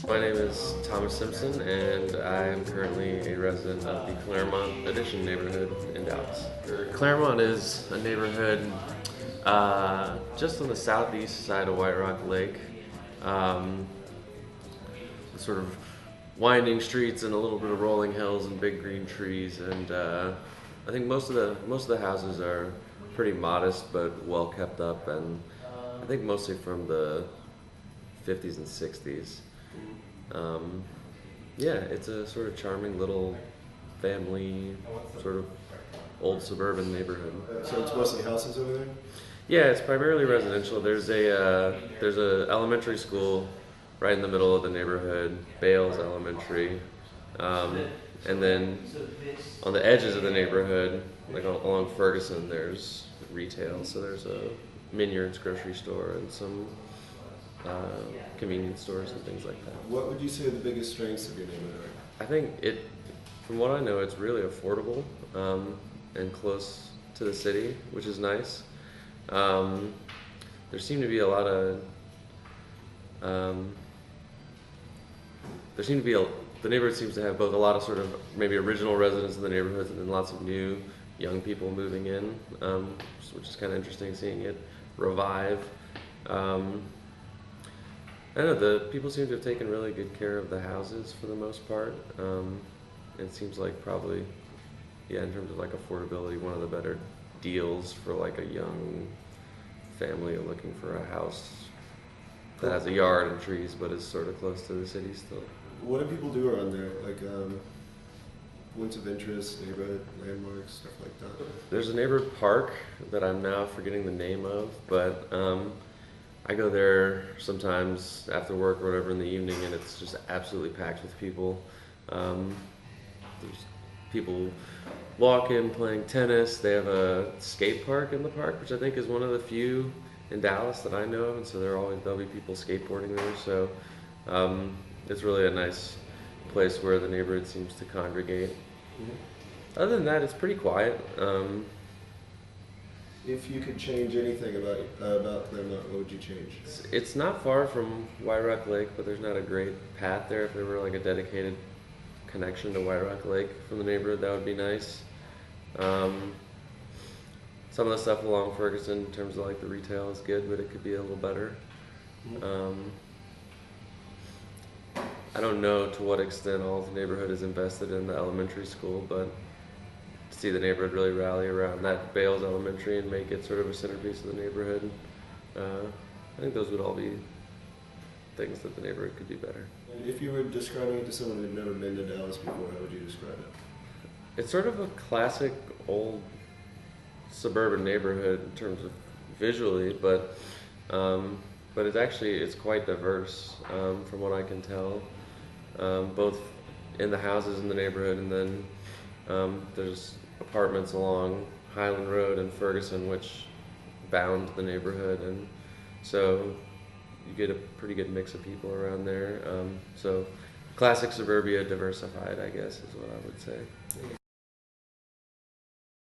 My name is Thomas Simpson, and I am currently a resident of the Claremont Addition neighborhood in Dallas. Claremont is a neighborhood just on the southeast side of White Rock Lake. Um, sort of winding streets and a little bit of rolling hills and big green trees, and I think most of the houses are pretty modest but well kept up, and I think mostly from the 50s and 60s. Um, yeah, it's a sort of charming little family, sort of old suburban neighborhood. So it's mostly houses over there? Yeah, it's primarily residential. There's a elementary school right in the middle of the neighborhood, Bales Elementary, and then on the edges of the neighborhood, like along Ferguson, there's retail. So there's a Minyard's grocery store and some convenience stores and things like that. What would you say are the biggest strengths of your neighborhood? I think from what I know, it's really affordable and close to the city, which is nice. There seem to be a lot of the neighborhood seems to have both a lot of sort of maybe original residents in the neighborhoods and then lots of new young people moving in, which is kind of interesting seeing it revive. I don't know, the people seem to have taken really good care of the houses for the most part. It seems like probably, yeah, in terms of like affordability, one of the better deals for like a young family looking for a house that has a yard and trees but is sort of close to the city still. What do people do around there? Like points of interest, neighborhood landmarks, stuff like that? There's a neighborhood park that I'm now forgetting the name of, but I go there sometimes after work or whatever in the evening, and it's just absolutely packed with people. There's people walking, playing tennis. They have a skate park in the park, which I think is one of the few in Dallas that I know of, and so there'll be people skateboarding there. So it's really a nice place where the neighborhood seems to congregate. Mm-hmm. Other than that, it's pretty quiet. If you could change anything about Claremont, what would you change? It's not far from White Rock Lake, but there's not a great path there. If there were like a dedicated connection to White Rock Lake from the neighborhood, that would be nice. Some of the stuff along Ferguson in terms of like the retail is good, but it could be a little better. I don't know to what extent all of the neighborhood is invested in the elementary school, but to see the neighborhood really rally around that Bales Elementary and make it sort of a centerpiece of the neighborhood, I think those would all be things that the neighborhood could do better. And if you were describing it to someone who'd never been to Dallas before, how would you describe it? It's sort of a classic old suburban neighborhood in terms of visually, but it's quite diverse from what I can tell, both in the houses in the neighborhood, and then there's apartments along Highland Road and Ferguson which bound the neighborhood, and so you get a pretty good mix of people around there. So classic suburbia, diversified, I guess, is what I would say.